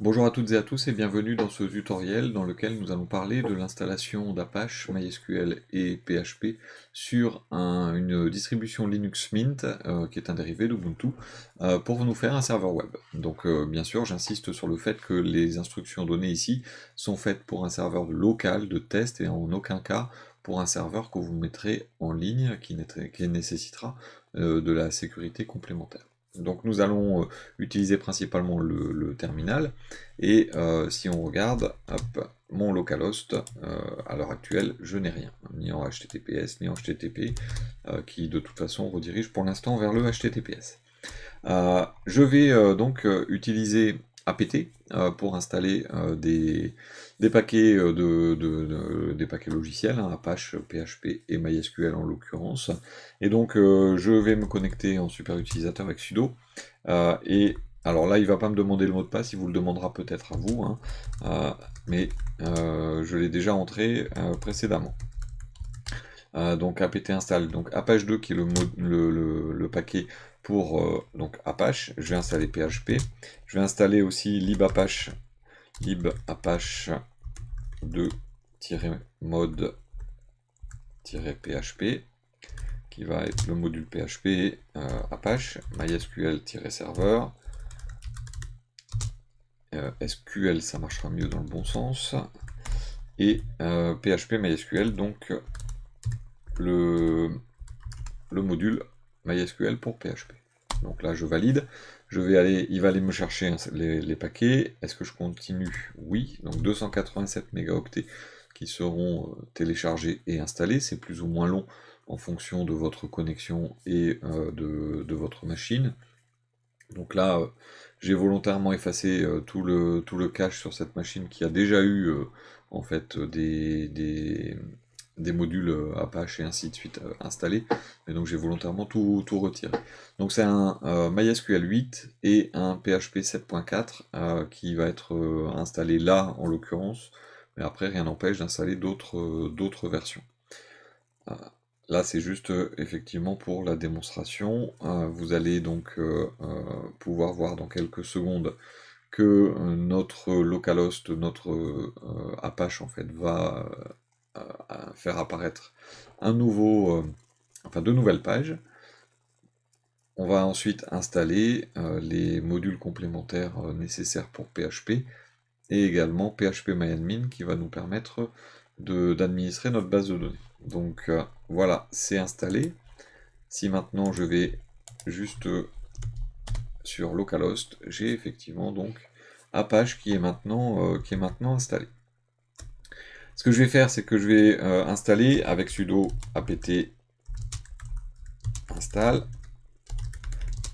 Bonjour à toutes et à tous et bienvenue dans ce tutoriel dans lequel nous allons parler de l'installation d'Apache, MySQL et PHP sur une distribution Linux Mint, qui est un dérivé d'Ubuntu, pour nous faire un serveur web. Donc bien sûr j'insiste sur le fait que les instructions données ici sont faites pour un serveur local de test et en aucun cas pour un serveur que vous mettrez en ligne qui nécessitera de la sécurité complémentaire. Donc nous allons utiliser principalement le terminal, et si on regarde, hop, mon localhost, à l'heure actuelle, je n'ai rien, ni en HTTPS, ni en HTTP, qui de toute façon redirige pour l'instant vers le HTTPS. Je vais donc utiliser apt pour installer des paquets, des paquets logiciels, hein, Apache, PHP et MySQL en l'occurrence. Et donc je vais me connecter en super utilisateur avec sudo. Et alors là, il va pas me demander le mot de passe, il vous le demandera peut-être à vous, hein, mais je l'ai déjà entré précédemment. Donc apt install donc Apache 2 qui est le paquet pour donc Apache. Je vais installer PHP. Je vais installer aussi libapache 2-mode-php qui va être le module PHP Apache, MySQL-serveur. SQL ça marchera mieux dans le bon sens. Et PHP MySQL, donc le module MySQL pour PHP. Donc là je valide, il va aller me chercher les paquets. Est-ce que je continue? Oui, donc 287 mégaoctets qui seront téléchargés et installés. C'est plus ou moins long en fonction de votre connexion et de votre machine. Donc là, j'ai volontairement effacé tout le cache sur cette machine qui a déjà eu en fait des modules Apache et ainsi de suite installés, et donc j'ai volontairement tout retiré. Donc c'est un MySQL 8 et un PHP 7.4 qui va être installé là en l'occurrence, mais après rien n'empêche d'installer d'autres versions. Là, c'est juste effectivement pour la démonstration. Vous allez donc pouvoir voir dans quelques secondes que notre localhost, notre Apache en fait, va faire apparaître enfin, de nouvelles pages. On va ensuite installer les modules complémentaires nécessaires pour PHP et également PHP-MyAdmin qui va nous permettre d'administrer notre base de données. Donc voilà, c'est installé. Si maintenant je vais juste sur localhost, j'ai effectivement donc Apache qui est maintenant installé. Ce que je vais faire, c'est que je vais installer avec sudo apt install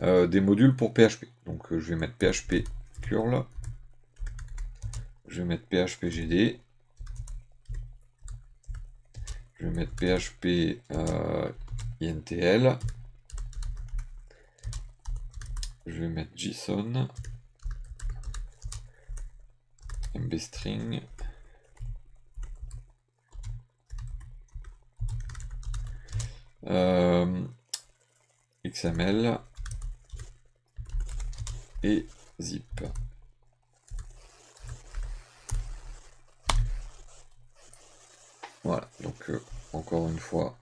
des modules pour PHP. Donc je vais mettre PHP curl, je vais mettre PHP GD, je vais mettre PHP INTL, je vais mettre JSON, mbstring, XML et zip. Voilà, donc encore une fois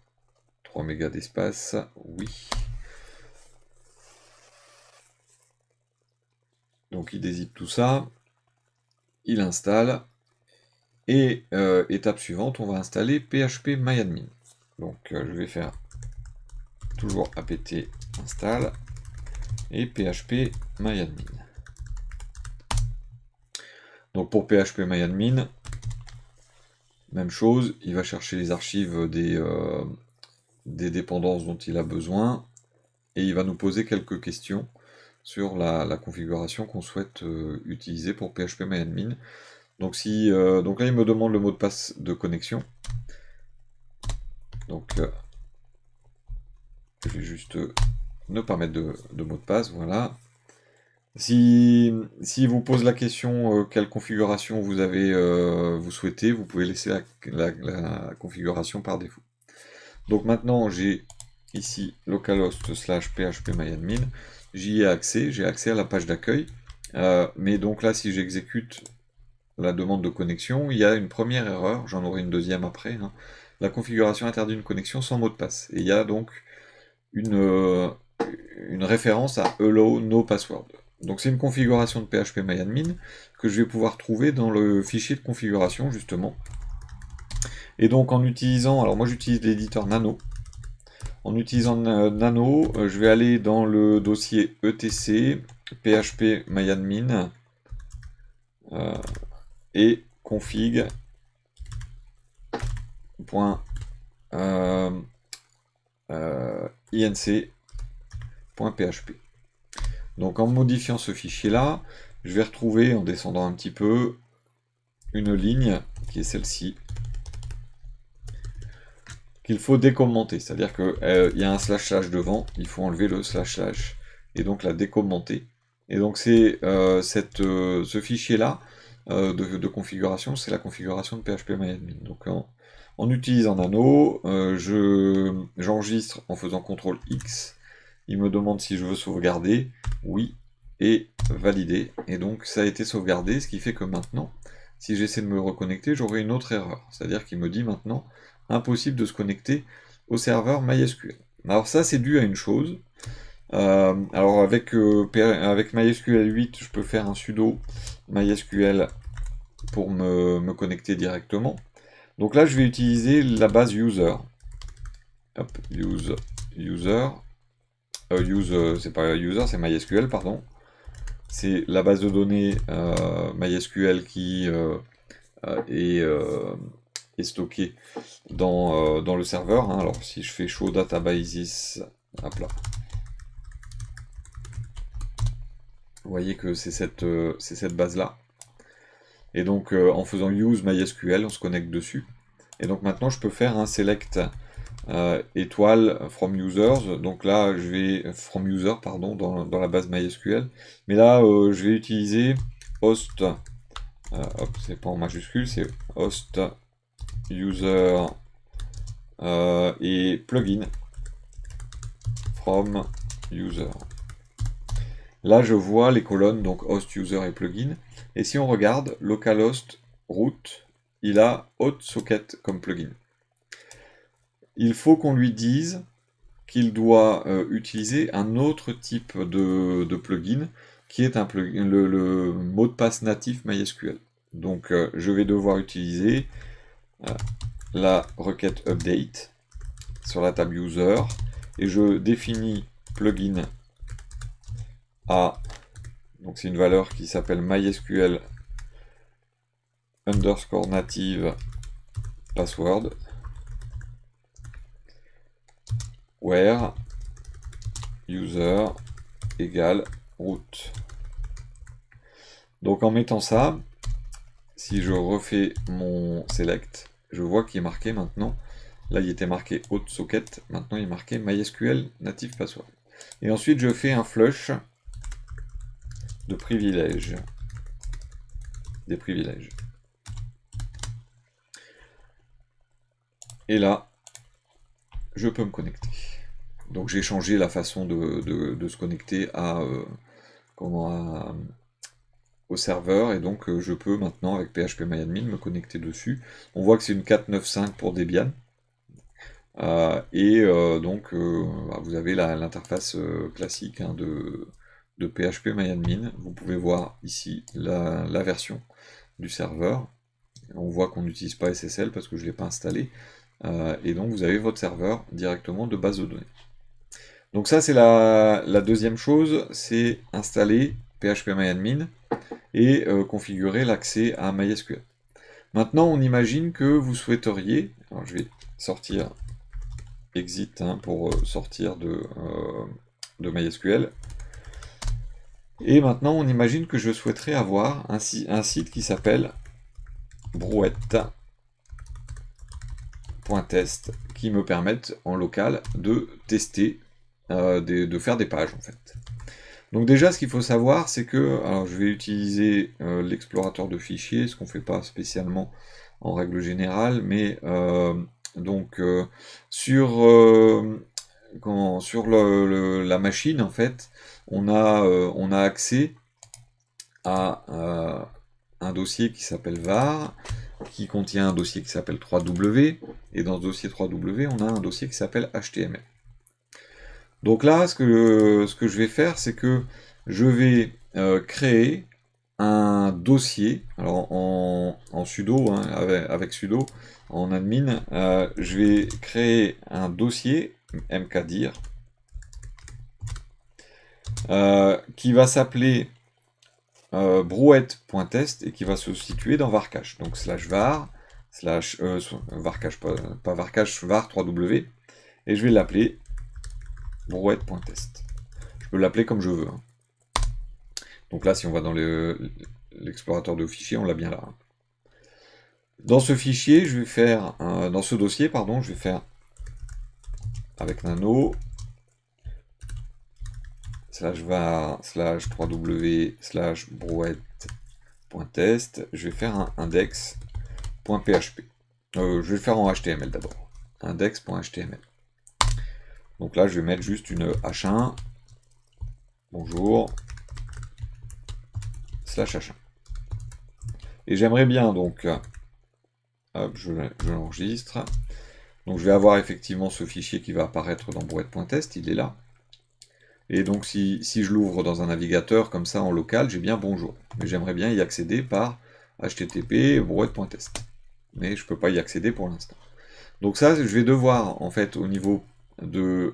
3 mégas d'espace, oui. Donc il dézippe tout ça, il installe, et étape suivante, on va installer PHP MyAdmin. Donc je vais faire toujours apt install et PHP MyAdmin. Donc pour PHP MyAdmin, même chose, il va chercher les archives des dépendances dont il a besoin, et il va nous poser quelques questions sur la configuration qu'on souhaite utiliser pour PHP MyAdmin. Donc, donc là, il me demande le mot de passe de connexion. Donc, je vais juste ne pas mettre de mot de passe, voilà. Si vous pose la question quelle configuration vous souhaitez, vous pouvez laisser la configuration par défaut. Donc maintenant, j'ai ici localhost /phpMyAdmin, j'y ai accès, j'ai accès à la page d'accueil. Mais donc là, si j'exécute la demande de connexion, il y a une première erreur, j'en aurai une deuxième après. Hein. La configuration interdit une connexion sans mot de passe. Et il y a donc une référence à Allow No Password. Donc c'est une configuration de PHP-MyAdmin que je vais pouvoir trouver dans le fichier de configuration justement. Et donc en utilisant, alors moi j'utilise l'éditeur Nano. En utilisant Nano, je vais aller dans le dossier etc php-myadmin et config. inc.php. Donc en modifiant ce fichier-là, je vais retrouver, en descendant un petit peu, une ligne qui est celle-ci, qu'il faut décommenter. C'est-à-dire qu'il y a un slash devant, il faut enlever le slash et donc la décommenter. Et donc c'est ce fichier-là de configuration, c'est la configuration de PHP-MyAdmin. Donc en utilisant Nano, j'enregistre en faisant CTRL X. Il me demande si je veux sauvegarder, oui, et valider. Et donc ça a été sauvegardé, ce qui fait que maintenant, si j'essaie de me reconnecter, j'aurai une autre erreur. C'est-à-dire qu'il me dit maintenant, impossible de se connecter au serveur MySQL. Alors ça, c'est dû à une chose. Alors avec MySQL 8, je peux faire un sudo MySQL pour me connecter directement. Donc là, je vais utiliser la base user. Hop, c'est pas user, c'est MySQL, pardon. C'est la base de données MySQL qui est stockée dans le serveur. Hein. Alors si je fais show databases, hop là. Vous voyez que c'est cette base-là. Et donc en faisant use MySQL, on se connecte dessus. Et donc maintenant, je peux faire un select étoile from users. Donc là, je vais from user, pardon, dans la base MySQL. Mais là, je vais utiliser host. Hop, c'est pas en majuscule, c'est host user et plugin from user. Là, je vois les colonnes, donc host, user et plugin. Et si on regarde, localhost, root, il a hot-socket comme plugin. Il faut qu'on lui dise qu'il doit utiliser un autre type de plugin, qui est un plugin, le mot de passe natif MySQL. Donc, je vais devoir utiliser la requête update sur la table user, et je définis plugin à, donc c'est une valeur qui s'appelle MySQL underscore native password, where user égale root. Donc en mettant ça, si je refais mon select, je vois qu'il est marqué maintenant, là il était marqué hot socket, maintenant il est marqué MySQL native password. Et ensuite je fais un flush de privilèges, des privilèges. Et là, je peux me connecter. Donc j'ai changé la façon de se connecter au serveur, et donc je peux maintenant avec PHP-MyAdmin me connecter dessus. On voit que c'est une 4.9.5 pour Debian. Donc vous avez l'interface classique hein, de PHP-MyAdmin. Vous pouvez voir ici la version du serveur. On voit qu'on n'utilise pas SSL parce que je ne l'ai pas installé. Et donc vous avez votre serveur directement de base de données. Donc ça c'est la deuxième chose, c'est installer PHP-MyAdmin et configurer l'accès à MySQL. Maintenant on imagine que vous souhaiteriez, alors je vais sortir exit hein, pour sortir de MySQL, et maintenant on imagine que je souhaiterais avoir un site qui s'appelle brouette.test qui me permette en local de tester, de faire des pages en fait. Donc déjà ce qu'il faut savoir c'est que, alors je vais utiliser l'explorateur de fichiers, ce qu'on ne fait pas spécialement en règle générale, mais sur la machine en fait, on a accès à un dossier qui s'appelle var, qui contient un dossier qui s'appelle 3w, et dans ce dossier 3w, on a un dossier qui s'appelle html. Donc là, ce que je vais faire, c'est que je vais créer un dossier, alors en sudo, hein, avec sudo, en admin, je vais créer un dossier, mkdir, qui va s'appeler brouette.test et qui va se situer dans varcache. Donc /var, varcache, pas varcache, var 3w, et je vais l'appeler brouette.test. Je peux l'appeler comme je veux. Hein. Donc là, si on va dans l'explorateur de fichiers, on l'a bien là. Hein. Dans ce fichier, je vais faire, dans ce dossier, pardon, je vais faire avec nano /var /3w /brouette.test, je vais faire un index.php. Je vais le faire en HTML d'abord. Index.html. Donc là, je vais mettre juste une h1. Bonjour. /h1. Et j'aimerais bien donc, hop, je l'enregistre. Donc je vais avoir effectivement ce fichier qui va apparaître dans brouette.test, il est là. Et donc si je l'ouvre dans un navigateur comme ça en local, j'ai bien bonjour. Mais j'aimerais bien y accéder par http brouette.test. Mais je ne peux pas y accéder pour l'instant. Donc ça, je vais devoir, en fait, au niveau de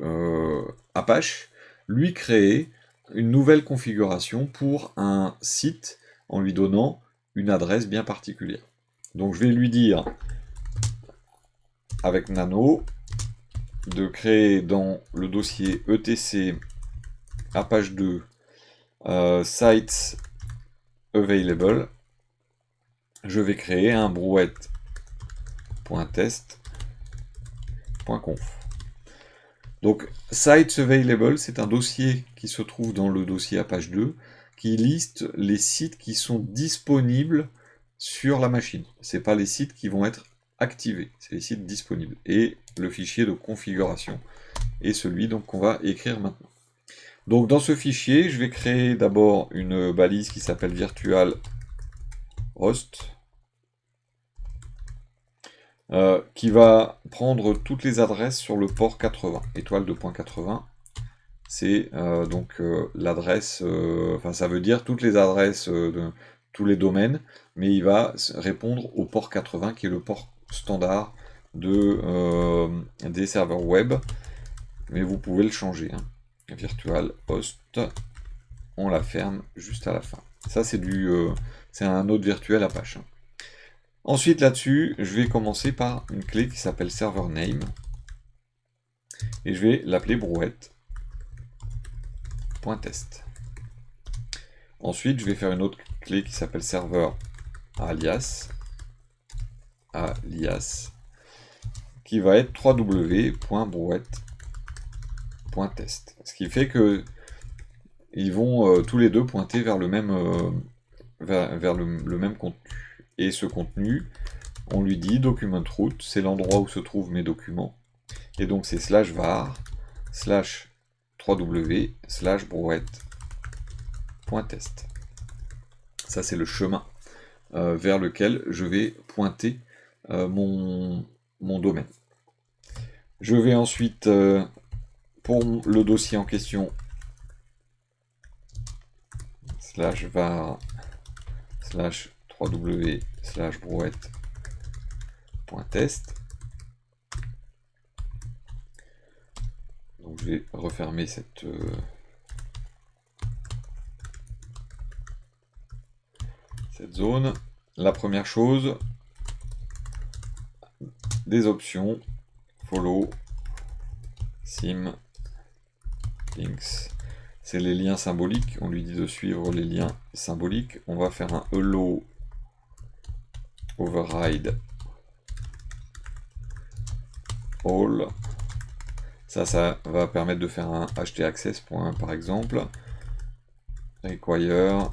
Apache, lui créer une nouvelle configuration pour un site en lui donnant une adresse bien particulière. Donc je vais lui dire, avec nano, de créer dans le dossier etc Apache 2 sites available, je vais créer un brouette.test.conf. Donc sites available, c'est un dossier qui se trouve dans le dossier Apache 2 qui liste les sites qui sont disponibles sur la machine. Ce n'est pas les sites qui vont être activés, c'est les sites disponibles. Et le fichier de configuration est celui qu'on va écrire maintenant. Donc dans ce fichier, je vais créer d'abord une balise qui s'appelle virtual host, qui va prendre toutes les adresses sur le port 80, étoile 2.80. C'est donc l'adresse, enfin ça veut dire toutes les adresses de tous les domaines, mais il va répondre au port 80 qui est le port standard des serveurs web, mais vous pouvez le changer. Hein. Virtual host, on la ferme juste à la fin. Ça c'est un autre virtuel Apache. Hein. Ensuite là-dessus, je vais commencer par une clé qui s'appelle server name et je vais l'appeler brouette.test. Ensuite, je vais faire une autre clé qui s'appelle server alias qui va être www.brouette.test. Ce qui fait que ils vont tous les deux pointer vers le même vers le même contenu. Et ce contenu, on lui dit document root, c'est l'endroit où se trouvent mes documents. Et donc c'est /var /3w /brouette.test. Ça c'est le chemin vers lequel je vais pointer mon domaine. Je vais ensuite, pour le dossier en question, /var /3w /brouette.test. Donc je vais refermer cette zone. La première chose, des options, follow, sim, links. C'est les liens symboliques, on lui dit de suivre les liens symboliques. On va faire un hello override all. Ça va permettre de faire un htaccess par exemple. Require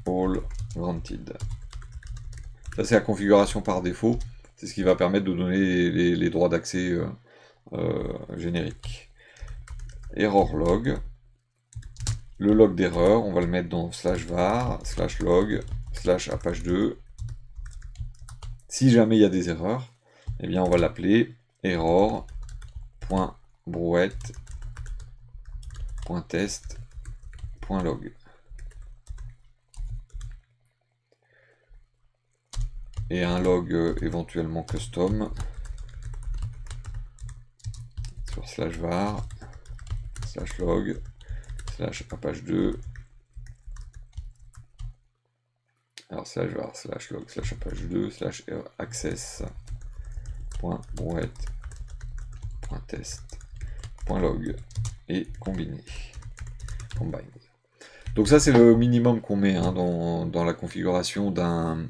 all granted. Ça c'est la configuration par défaut. C'est ce qui va permettre de donner les droits d'accès génériques. Error log. Le log d'erreur, on va le mettre dans /var, /log, /apache2. Si jamais il y a des erreurs, eh bien on va l'appeler error.brouette.test.log. Et un log éventuellement custom sur /var, /log, /apache2. Alors /var, /log, /apache2, /access.brouette.test.log et combine. Donc ça c'est le minimum qu'on met hein, dans la configuration d'un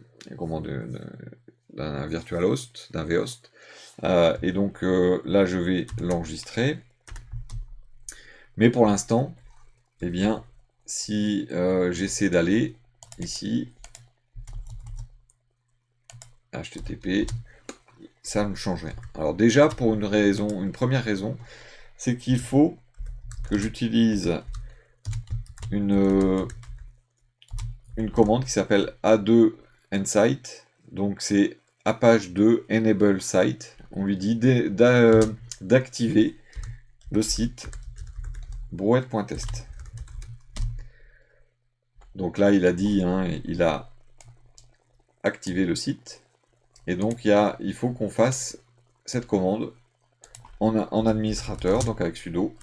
virtualhost, d'un vhost. Et donc là je vais l'enregistrer. Mais pour l'instant, eh bien, si j'essaie d'aller ici, HTTP, ça ne change rien. Alors déjà, pour une première raison, c'est qu'il faut que j'utilise une commande qui s'appelle a2nsite. Donc c'est apache2 enable site. On lui dit d'activer le site brouette.test. Donc là, il a dit, hein, il a activé le site. Et donc, il faut qu'on fasse cette commande en administrateur, donc avec sudo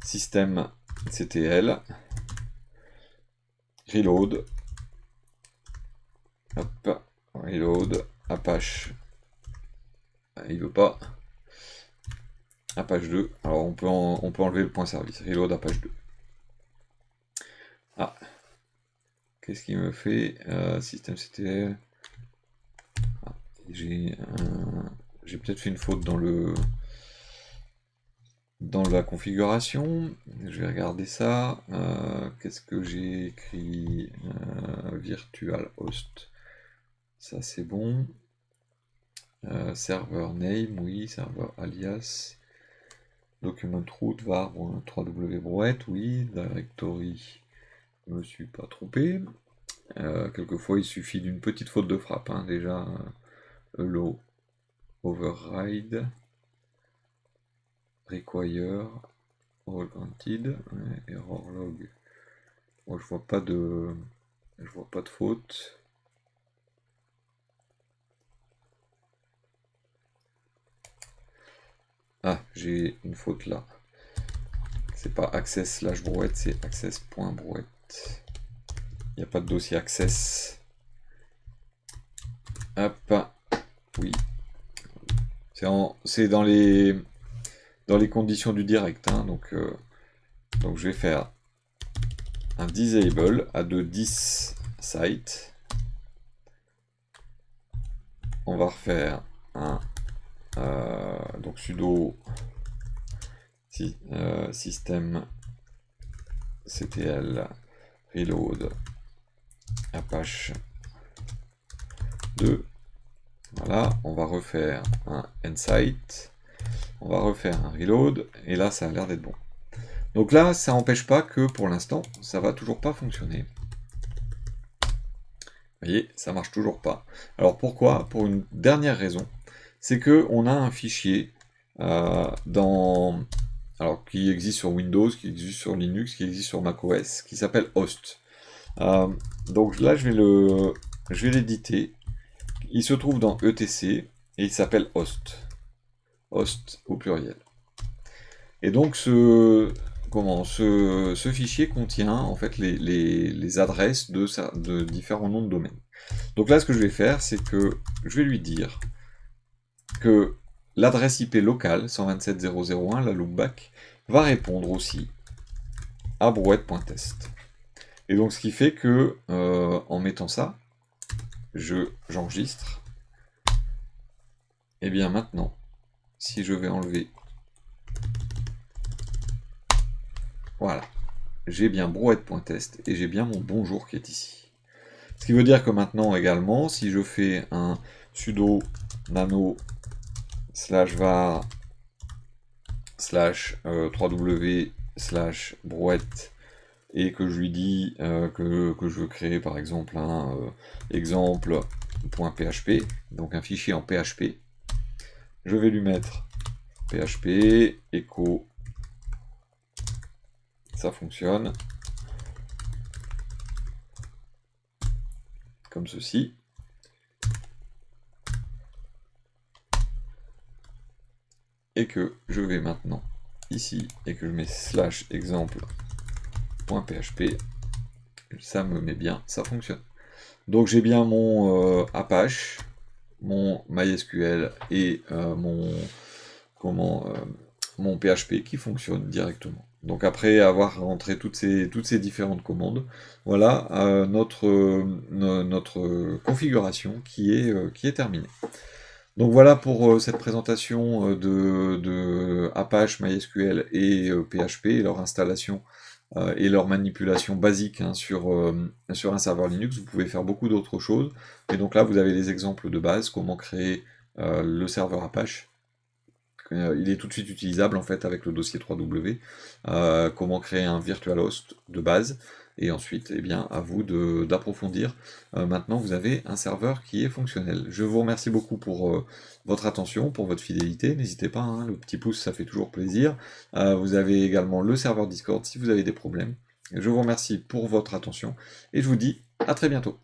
systemctl reload, hop, reload, apache, il veut pas, apache 2, alors on peut enlever le point service, reload apache 2. Ah, qu'est-ce qu'il me fait systemctl, ah, j'ai peut-être fait une faute dans la configuration, je vais regarder ça. Qu'est-ce que j'ai écrit virtual host, ça c'est bon. Server name, oui, serveur alias, document root var 3w brouette, oui, directory, je me suis pas trompé. Quelquefois il suffit d'une petite faute de frappe, hein, déjà. Allow override require all granted, error log. Bon, je vois pas de faute. Ah, j'ai une faute là. C'est pas access/brouette, c'est access.brouette. Il n'y a pas de dossier access. Hop, oui. C'est dans les conditions du direct, hein, donc je vais faire un disable à de 10 site. On va refaire un donc sudo systemctl reload apache 2. Voilà, on va refaire un nsite, on va refaire un reload, et là ça a l'air d'être bon. Donc là, ça n'empêche pas que pour l'instant, ça va toujours pas fonctionner. Vous voyez, ça marche toujours pas. Alors pourquoi? Pour une dernière raison, c'est que on a un fichier qui existe sur Windows, qui existe sur Linux, qui existe sur macOS, qui s'appelle host. Donc là, je vais l'éditer. Il se trouve dans etc et il s'appelle host. Host au pluriel. Et donc ce fichier contient en fait les adresses de différents noms de domaine. Donc là, ce que je vais faire, c'est que je vais lui dire que l'adresse IP locale 127.0.0.1, la loopback, va répondre aussi à brouette.test. Et donc ce qui fait que en mettant ça, j'enregistre. Et bien maintenant, si je vais enlever, voilà, j'ai bien brouette.test et j'ai bien mon bonjour qui est ici. Ce qui veut dire que maintenant également, si je fais un sudo nano /var /3w/brouette et que je lui dis que je veux créer par exemple un exemple.php, donc un fichier en PHP, je vais lui mettre PHP, echo, ça fonctionne, comme ceci. Et que je vais maintenant ici, et que je mets slash exemple.php, ça me met bien, ça fonctionne. Donc j'ai bien mon Apache, mon MySQL et mon PHP qui fonctionne directement. Donc après avoir rentré toutes ces différentes commandes, voilà notre configuration qui est terminée. Donc voilà pour cette présentation de Apache, MySQL et PHP, et leur installation et leur manipulation basique hein, sur un serveur Linux. Vous pouvez faire beaucoup d'autres choses. Et donc là, vous avez les exemples de base, comment créer le serveur Apache. Il est tout de suite utilisable en fait avec le dossier 3W. Comment créer un virtual host de base. Et ensuite, eh bien, à vous d'approfondir. Maintenant, vous avez un serveur qui est fonctionnel. Je vous remercie beaucoup pour votre attention, pour votre fidélité. N'hésitez pas, hein, le petit pouce, ça fait toujours plaisir. Vous avez également le serveur Discord si vous avez des problèmes. Je vous remercie pour votre attention et je vous dis à très bientôt.